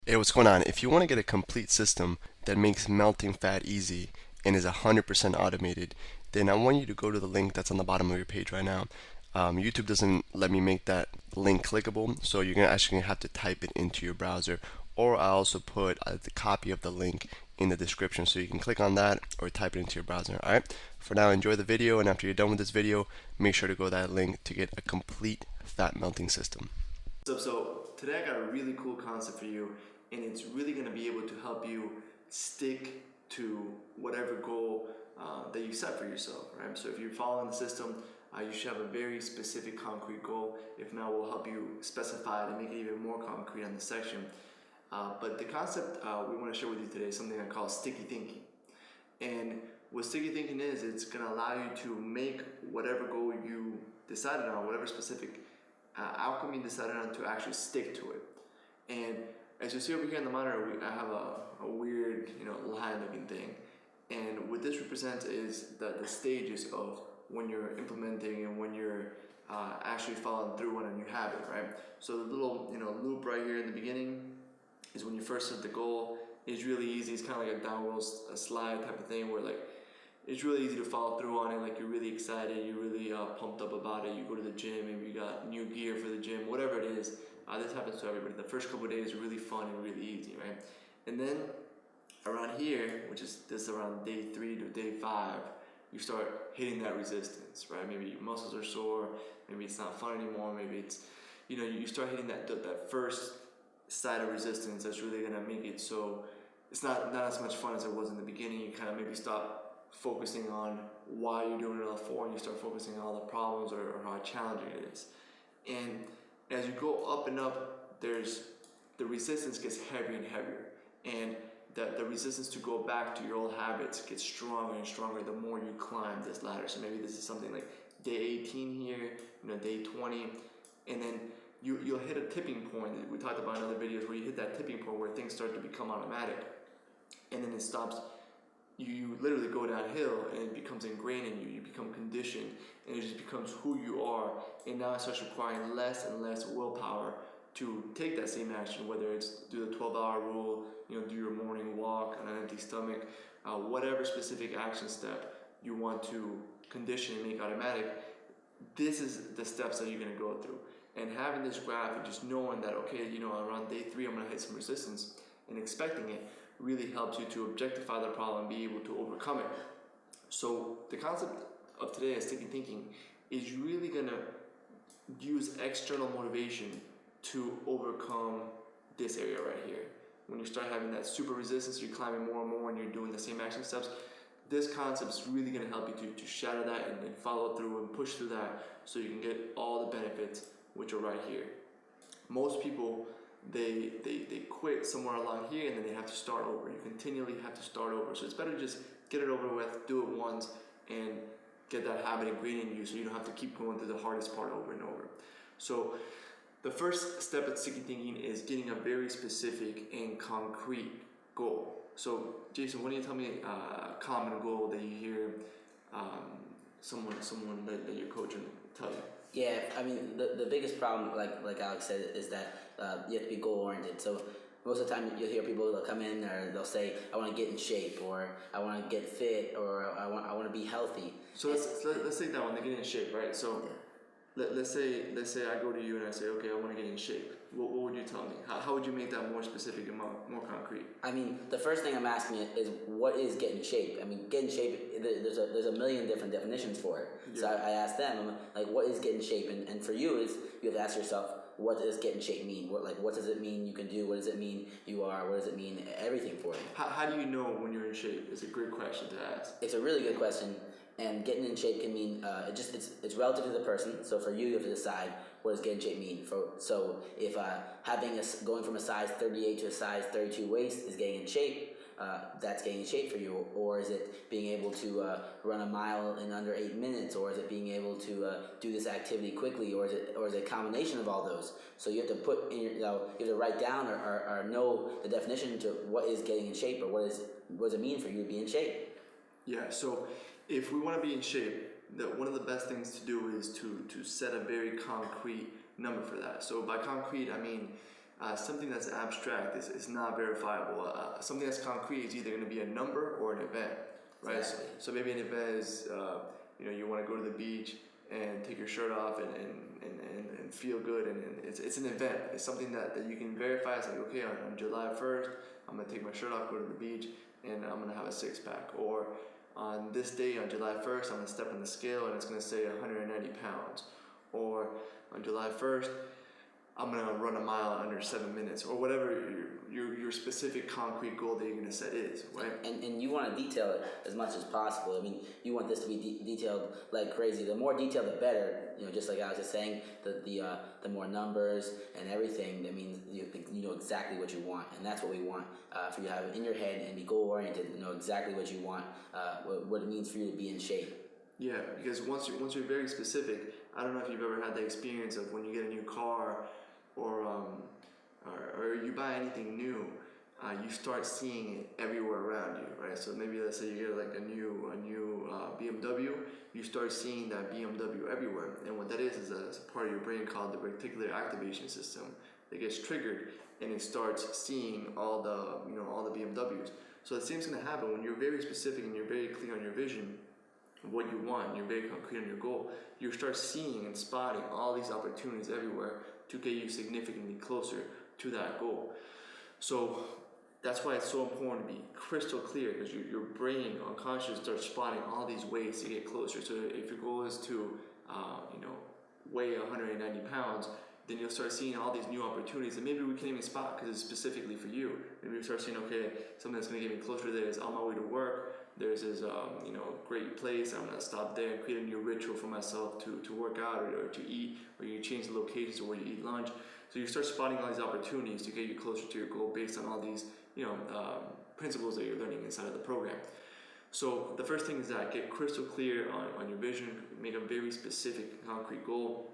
Hey, what's going on? If you want to get a complete system that makes melting fat easy and is 100% automated, then I want you to go to the link that's on the bottom of your page right now. YouTube doesn't let me make that link clickable, so you're actually gonna have to type it into your browser, or I also put the copy of the link in the description, so you can click on that or type it into your browser. All right. For now, enjoy the video, and after you're done with this video, make sure to go to that link to get a complete fat melting system. So today I got a really cool concept for you, and it's really going to be able to help you stick to whatever goal that you set for yourself, right? So if you're following the system, you should have a very specific concrete goal. If not, we'll help you specify it and make it even more concrete on this section. But the concept we want to share with you today is something I call sticky thinking. And what sticky thinking is, it's going to allow you to make whatever goal you decided on, whatever specific outcome you decided on, to actually stick to it. And as you see over here in the monitor, I have a weird, line looking thing. And what this represents is the stages of when you're implementing and when you're actually following through on a new habit, right? So the little, loop right here in the beginning is when you first set the goal. It's really easy. It's kind of like a downward slide type of thing where it's really easy to follow through on it. Like, you're really excited, you're really pumped up about it. You go to the gym, maybe you got new gear for the gym, whatever it is. This happens to everybody. The first couple of days are really fun and really easy, right? And then around here, which is this around day 3 to day 5, you start hitting that resistance, right? Maybe your muscles are sore, maybe it's not fun anymore, maybe it's, you start hitting that first side of resistance that's really gonna make it so it's not as much fun as it was in the beginning. You kind of maybe stop focusing on why you're doing it all for, and you start focusing on all the problems or how challenging it is. And as you go up and up, the resistance gets heavier and heavier, and the resistance to go back to your old habits gets stronger and stronger the more you climb this ladder. So maybe this is something like day 18 here, day 20, and then you'll hit a tipping point. We talked about in other videos where you hit that tipping point where things start to become automatic, and then it stops. You literally go downhill, and it becomes ingrained in you. You become conditioned, and it just becomes who you are. And now it starts requiring less and less willpower to take that same action, whether it's do the 12-hour rule, do your morning walk on an empty stomach, whatever specific action step you want to condition and make automatic. This is the steps that you're going to go through. And having this graph and just knowing that, okay, around day 3 I'm going to hit some resistance, and expecting it, really helps you to objectify the problem and be able to overcome it. So the concept of today is sticky thinking is really going to use external motivation to overcome this area right here. When you start having that super resistance, you're climbing more and more and you're doing the same action steps, this concept is really going to help you to shatter that and follow through and push through that so you can get all the benefits, which are right here. Most people, they quit somewhere along here, and then they have to start over. You continually have to start over. So it's better to just get it over with, do it once, and get that habit ingrained in you so you don't have to keep going through the hardest part over and over. So the first step at sticky thinking is getting a very specific and concrete goal. So Jason, why don't you tell me a common goal that you hear someone that you're coaching tell you? Yeah, I mean, the biggest problem, like Alex said, is that you have to be goal-oriented. So most of the time you'll hear people, they'll come in or they'll say, I want to get in shape, or I want to get fit, or I want to be healthy. So let's take that one, they get in shape, right? So let's say I go to you and I say, okay, I want to get in shape. What would you tell me? How would you make that more specific and more concrete? I mean, the first thing I'm asking is what is get in shape? I mean, get in shape, there's a million different definitions for it. Yeah. So I asked them, I'm like, what is get in shape? And for you, you have to ask yourself, what does get in shape mean? What does it mean you can do? What does it mean you are? What does it mean everything for you? How do you know when you're in shape? It's a great question to ask. It's a really good question. And getting in shape can mean it's relative to the person. So for you, you have to decide what does get in shape mean. So if going from a size 38 to a size 32 waist is getting in shape, that's getting in shape for you. Or is it being able to run a mile in under 8 minutes? Or is it being able to do this activity quickly? Or is it a combination of all those? So you have to put in you have to write down or know the definition to what is getting in shape, or what does it mean for you to be in shape. Yeah. So if we want to be in shape, one of the best things to do is to set a very concrete number for that. So by concrete, I mean something that's abstract is not verifiable. Something that's concrete is either going to be a number or an event, right? Exactly. So maybe an event is, you want to go to the beach and take your shirt off and feel good, and it's an event. It's something that you can verify. It's like, okay, on July 1st, I'm going to take my shirt off, go to the beach, and I'm going to have a six-pack. Or on this day, on July 1st, I'm going to step on the scale and it's going to say 190 pounds. Or on July 1st, I'm gonna run a mile under 7 minutes, or whatever your specific concrete goal that you're gonna set is, right? And you want to detail it as much as possible. I mean, you want this to be detailed like crazy. The more detailed, the better. Just like I was just saying, the more numbers and everything. That means you know exactly what you want, and that's what we want for you to have in your head and be goal oriented. Know exactly what you want, what it means for you to be in shape. Yeah, because once you're very specific, I don't know if you've ever had the experience of when you get a new car, or you buy anything new, you start seeing it everywhere around you, right? So maybe let's say you get like a new BMW, you start seeing that BMW everywhere, and what that is a part of your brain called the reticular activation system that gets triggered, and it starts seeing all the BMWs. So the same thing's gonna happen when you're very specific and you're very clear on your vision, what you want, you're very concrete on your goal. You start seeing and spotting all these opportunities everywhere to get you significantly closer to that goal. So that's why it's so important to be crystal clear, because your brain unconsciously starts spotting all these ways to get closer. So if your goal is to weigh 190 pounds, then you'll start seeing all these new opportunities that maybe we can't even spot because it's specifically for you. Maybe you start seeing, okay, something that's going to get me closer to this. On my way to work, there's this great place. I'm going to stop there and create a new ritual for myself to work out or to eat, or you change the locations of where you eat lunch. So you start spotting all these opportunities to get you closer to your goal based on all these principles that you're learning inside of the program. So the first thing is that get crystal clear on your vision, make a very specific concrete goal,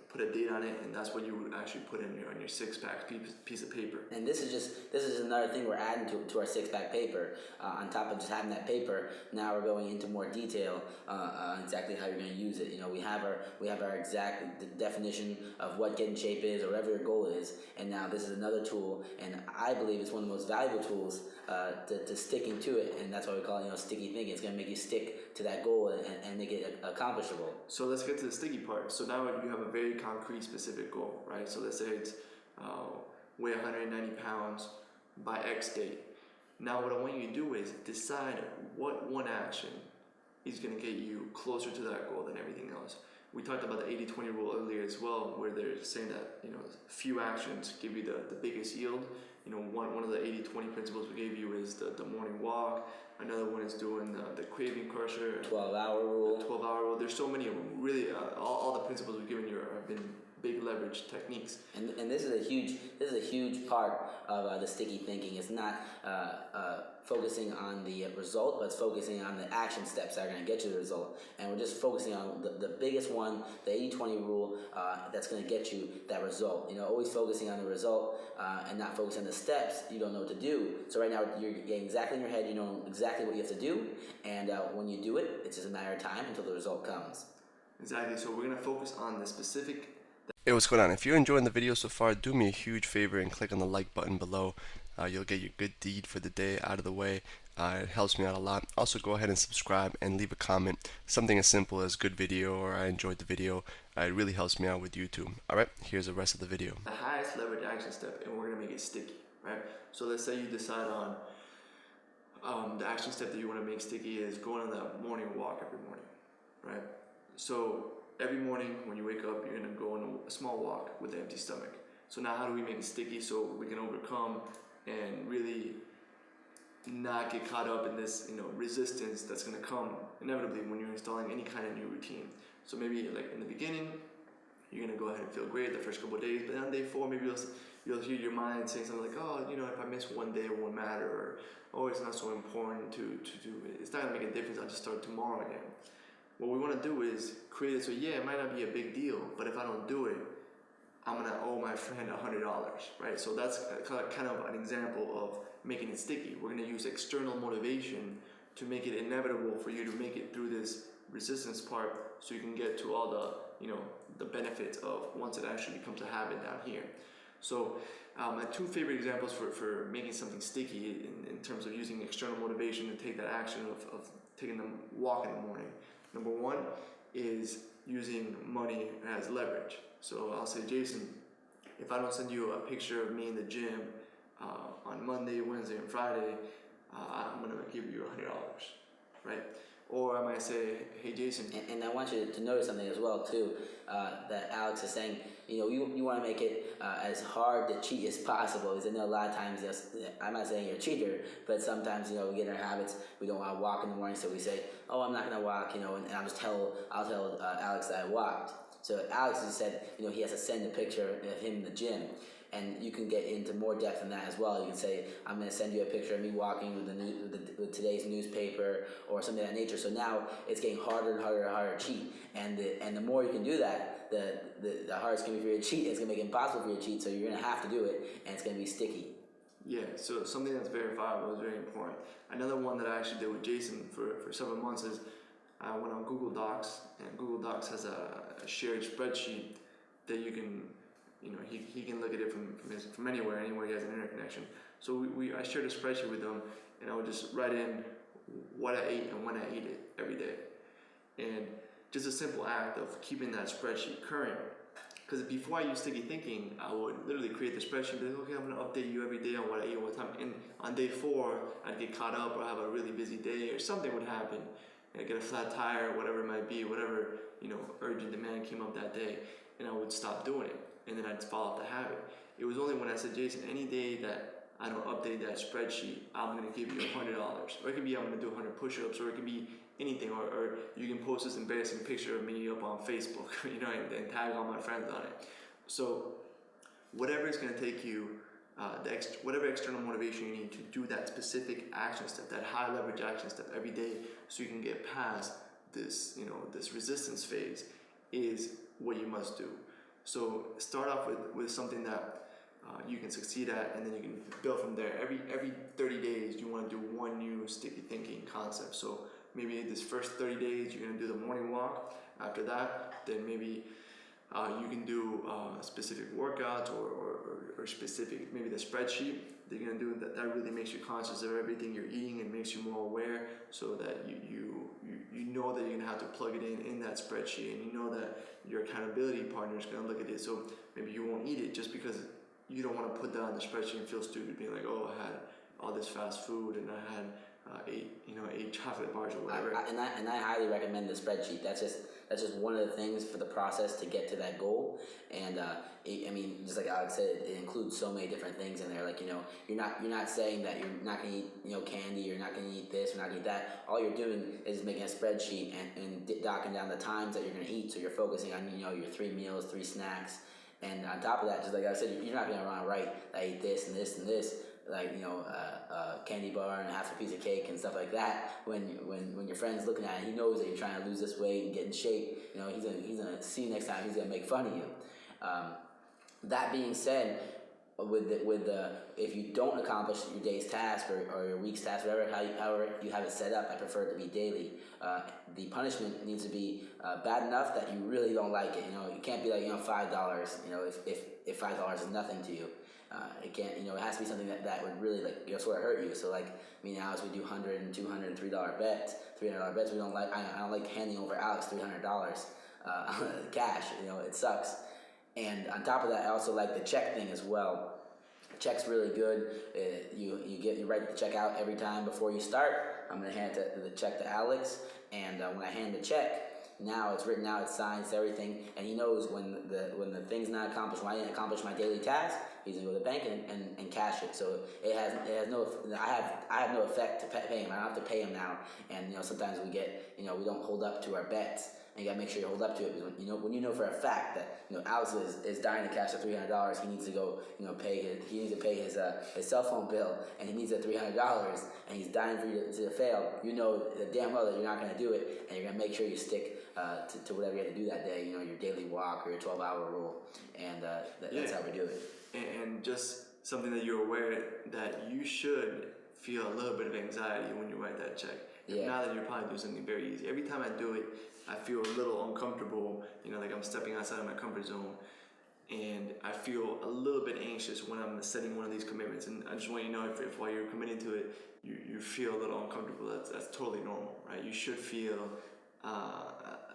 put a date on it, and that's what you would actually put on your six-pack piece of paper. And this is another thing we're adding to our six-pack paper. On top of just having that paper, now we're going into more detail on exactly how you're going to use it. We have our exact definition of what get in shape is, or whatever your goal is, and now this is another tool, and I believe it's one of the most valuable tools to sticking to it, and that's why we call it sticky thinking. It's going to make you stick to that goal and make it accomplishable. So let's get to the sticky part. So now you have a very concrete, specific goal, right? So let's say it's weigh 190 pounds by X date. Now what I want you to do is decide what one action is going to get you closer to that goal than everything else. We talked about the 80-20 rule earlier as well, where they're saying that few actions give you the biggest yield. One of the 80-20 principles we gave you is the morning walk. Another one is doing the craving crusher. 12-hour rule. 12-hour rule. There's so many of them. Really, all the principles we've given you have been big leverage techniques. And this is a huge part of the sticky thinking. It's not focusing on the result, but it's focusing on the action steps that are going to get you the result. And we're just focusing on the biggest one, the 80-20 rule, that's going to get you that result. Always focusing on the result and not focusing on the steps you don't know what to do. So right now you're getting exactly in your head, you know exactly what you have to do, and when you do it, it's just a matter of time until the result comes. Exactly. So we're going to focus on the specific. Hey, what's going on? If you're enjoying the video so far, do me a huge favor and click on the like button below. You'll get your good deed for the day out of the way. It helps me out a lot. Also, go ahead and subscribe and leave a comment. Something as simple as good video or I enjoyed the video. It really helps me out with YouTube. Alright, here's the rest of the video. The highest leverage action step, and we're going to make it sticky, right? So let's say you decide on the action step that you want to make sticky is going on that morning walk every morning, right? So every morning when you wake up, you're going to go on a small walk with an empty stomach. So now how do we make it sticky so we can overcome and really not get caught up in this resistance that's going to come inevitably when you're installing any kind of new routine? So maybe like in the beginning, you're going to go ahead and feel great the first couple of days, but on day 4, maybe you'll hear your mind saying something like, oh, if I miss one day, it won't matter, or oh, it's not so important to do it. It's not going to make a difference. I'll just start tomorrow again. What we want to do is create it so, yeah, it might not be a big deal, but if I don't do it, I'm going to owe my friend $100, right? So that's kind of an example of making it sticky. We're going to use external motivation to make it inevitable for you to make it through this resistance part so you can get to all the benefits of once it actually becomes a habit down here. So my two favorite examples for making something sticky in terms of using external motivation to take that action of taking the walk in the morning. Number one is using money as leverage. So I'll say, Jason, if I don't send you a picture of me in the gym on Monday, Wednesday, and Friday, I'm gonna give you $100, right? Or I might say, hey Jason. And I want you to notice something as well too, that Alex is saying, you want to make it as hard to cheat as possible. Because I know a lot of times, I'm not saying you're a cheater, but sometimes, we get in our habits, we don't want to walk in the morning, so we say, oh, I'm not going to walk, and I'll tell Alex that I walked. So Alex has said, he has to send a picture of him in the gym. And you can get into more depth than that as well. You can say, I'm going to send you a picture of me walking with today's newspaper or something of that nature. So now it's getting harder and harder and harder to cheat. And the more you can do that, the harder it's going to be for you to cheat. It's going to make it impossible for you to cheat. So you're going to have to do it, and it's going to be sticky. Yeah, so something that's verifiable is very important. Another one that I actually did with Jason for several months is I went on Google Docs, and Google Docs has a shared spreadsheet that you can, he can look at it from anywhere he has an internet connection. So I shared a spreadsheet with him, and I would just write in what I ate and when I ate it every day. And just a simple act of keeping that spreadsheet current. Because before I used sticky thinking, I would literally create the spreadsheet, be like, okay, I'm gonna update you every day on what I ate, what time. And on day 4, I'd get caught up or have a really busy day or something would happen. I'd get a flat tire, whatever it might be, whatever, urgent demand came up that day, and I would stop doing it. And then I'd follow up the habit. It was only when I said, Jason, any day that I don't update that spreadsheet, I'm gonna give you $100. Or it could be I'm gonna do 100 push-ups, or it could be anything, or you can post this embarrassing picture of me up on Facebook, and tag all my friends on it. So whatever is gonna take you, whatever external motivation you need to do that specific action step, that high leverage action step every day, so you can get past this, this resistance phase, is what you must do. So start off with something that you can succeed at, and then you can build from there. Every 30 days, you want to do one new sticky thinking concept. So maybe this first 30 days, you're going to do the morning walk. After that, then maybe you can do specific workouts or specific, maybe the spreadsheet that you're going to do that really makes you conscious of everything you're eating and makes you more aware, so that you know that you're going to have to plug it in that spreadsheet, and you know that your accountability partner is going to look at it. So maybe you won't eat it just because you don't want to put that on the spreadsheet and feel stupid being like, oh, I had all this fast food and I had 8 chocolate bars or whatever. I highly recommend the spreadsheet. That's just one of the things for the process to get to that goal. And just like Alex said, it includes so many different things in there. Like, you're not saying that you're not gonna eat candy, you're not gonna eat this, you're not gonna eat that. All you're doing is making a spreadsheet and docking down the times that you're gonna eat. So you're focusing on your 3 meals, 3 snacks. And on top of that, just like I said, you're not gonna run right. I ate this and this and this, like candy bar and half a piece of cake and stuff like that. When your friend's looking at it, he knows that you're trying to lose this weight and get in shape. He's gonna see you next time. He's gonna make fun of you. That being said, if you don't accomplish your day's task or your week's task, however you have it set up, I prefer it to be daily. The punishment needs to be bad enough that you really don't like it. It can't be like $5. If $5 is nothing to you, it can't. It has to be something that would really sort of hurt you. So Alex, we do $100 and $200 and $3 bets, $300 bets. We don't like. I don't like handing over Alex $300 cash. It sucks. And on top of that, I also like the check thing as well. Check's really good. You write the check out every time before you start. I'm gonna hand the check to Alex, and when I hand the check, now it's written out, it's signed, it's everything, and he knows when the thing's not accomplished, when I didn't accomplish my daily task, he's gonna go to the bank and cash it. So it has no. I have no effect to pay him. I don't have to pay him now. And sometimes we we don't hold up to our bets. And you gotta make sure you hold up to it, because when you know for a fact that Alex is dying to cash the $300, he needs to go pay his cell phone bill, and he needs the $300, and he's dying for you to fail. Damn well that you're not gonna do it, and you're gonna make sure you stick to whatever you have to do that day. Your daily walk or your 12-hour rule, and that's how we do it. And just something that you're aware that you should feel a little bit of anxiety when you write that check. Yeah. Now that you're probably doing something very easy. Every time I do it, I feel a little uncomfortable, like I'm stepping outside of my comfort zone. and I feel a little bit anxious when I'm setting one of these commitments. And I just want you to know if while you're committing to it, you feel a little uncomfortable, that's totally normal, right? You should feel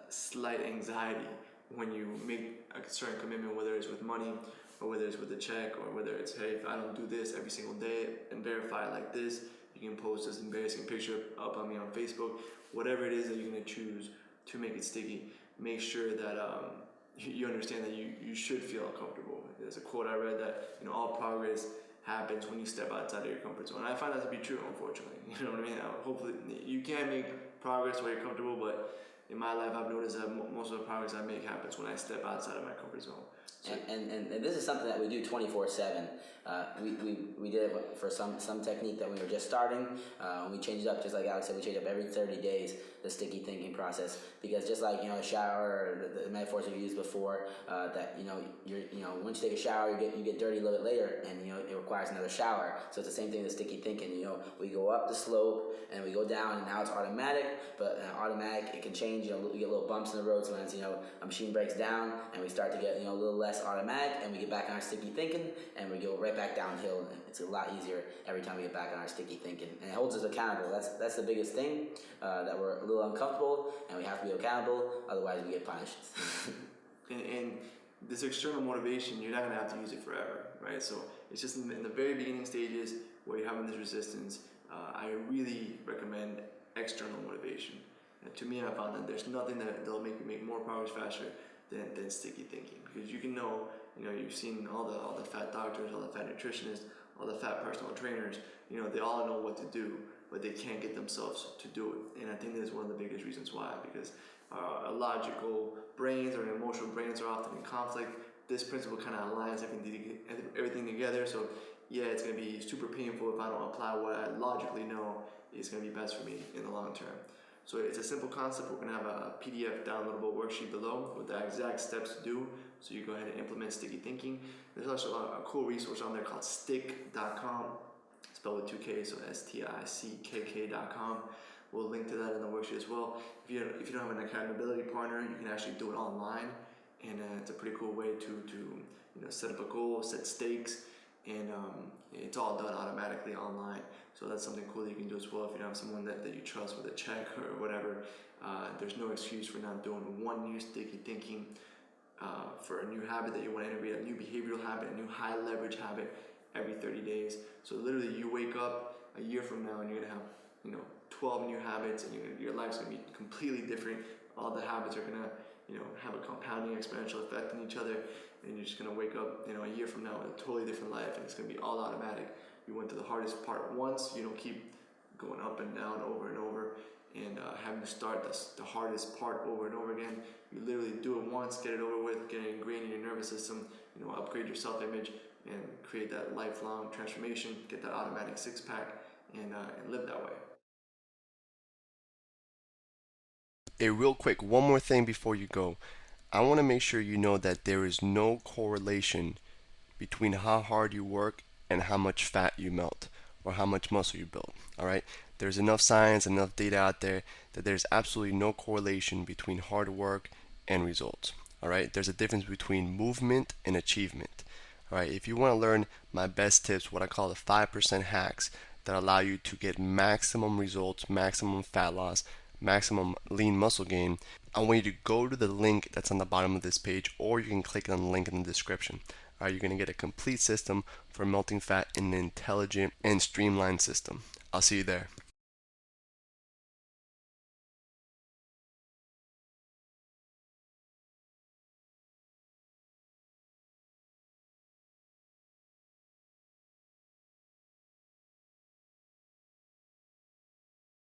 slight anxiety when you make a certain commitment, whether it's with money or whether it's with a check or whether it's, hey, if I don't do this every single day and verify it like this, you can post this embarrassing picture up on me on Facebook. Whatever it is that you're going to choose to make it sticky, make sure that you understand that you should feel uncomfortable. There's a quote I read that, all progress happens when you step outside of your comfort zone. And I find that to be true, unfortunately. You know what I mean? Hopefully, you can make progress while you're comfortable, but in my life, I've noticed that most of the progress I make happens when I step outside of my comfort zone. So, and this is something that we do 24/7. We did it for some technique that we were just starting. We changed it up, just like Alex said, we change up every 30 days, the sticky thinking process, because just like a shower, or the metaphors we've used before, that once you take a shower, you get dirty a little bit later, and it requires another shower. So it's the same thing with sticky thinking. We go up the slope and we go down, and now it's automatic. But automatic, it can change. We get little bumps in the road. Sometimes a machine breaks down, and we start to get a little less automatic, and we get back on our sticky thinking, and we go right back downhill. And it's a lot easier every time we get back on our sticky thinking, and it holds us accountable. That's the biggest thing, that we're a little uncomfortable, and we have to be accountable. Otherwise, we get punished. and this external motivation, you're not gonna have to use it forever, right? So it's just in the very beginning stages where you're having this resistance. I really recommend external motivation. And to me, I found that there's nothing that'll make you make more progress faster than sticky thinking, because you can you've seen all the fat doctors, all the fat nutritionists, all the fat personal trainers, they all know what to do, but they can't get themselves to do it. And I think that's one of the biggest reasons why, because our logical brains or emotional brains are often in conflict. This principle kind of aligns everything together. So yeah, it's going to be super painful if I don't apply what I logically know is going to be best for me in the long term. So it's a simple concept. We're going to have a PDF downloadable worksheet below with the exact steps to do, so you go ahead and implement sticky thinking. There's also a cool resource on there called stick.com, spelled with 2 K's, so stickk.com. We'll link to that in the worksheet as well. If you don't have an accountability partner, you can actually do it online, and it's a pretty cool way to set up a goal, set stakes, and it's all done automatically online. So that's something cool that you can do as well if you don't have someone that you trust with a check or whatever. There's no excuse for not doing one new sticky thinking for a new habit that you want to integrate, a new behavioral habit, a new high leverage habit every 30 days. So literally you wake up a year from now and you're going to have 12 new habits, and your life's going to be completely different. All the habits are going to have a compounding exponential effect on each other, and you're just going to wake up a year from now with a totally different life, and it's going to be all automatic. You went to the hardest part once, you don't keep going up and down over and over and having to start the hardest part over and over again. You literally do it once, get it over with, get it ingrained in your nervous system, upgrade your self-image and create that lifelong transformation, get that automatic six-pack, and live that way. Real quick, one more thing before you go. I want to make sure you know that there is no correlation between how hard you work and how much fat you melt or how much muscle you build. All right? There's enough science, enough data out there that there's absolutely no correlation between hard work and results. All right? There's a difference between movement and achievement. All right? If you want to learn my best tips, what I call the 5% hacks that allow you to get maximum results, maximum fat loss, maximum lean muscle gain, I want you to go to the link that's on the bottom of this page, or you can click on the link in the description. All right, you're going to get a complete system for melting fat in an intelligent and streamlined system. I'll see you there.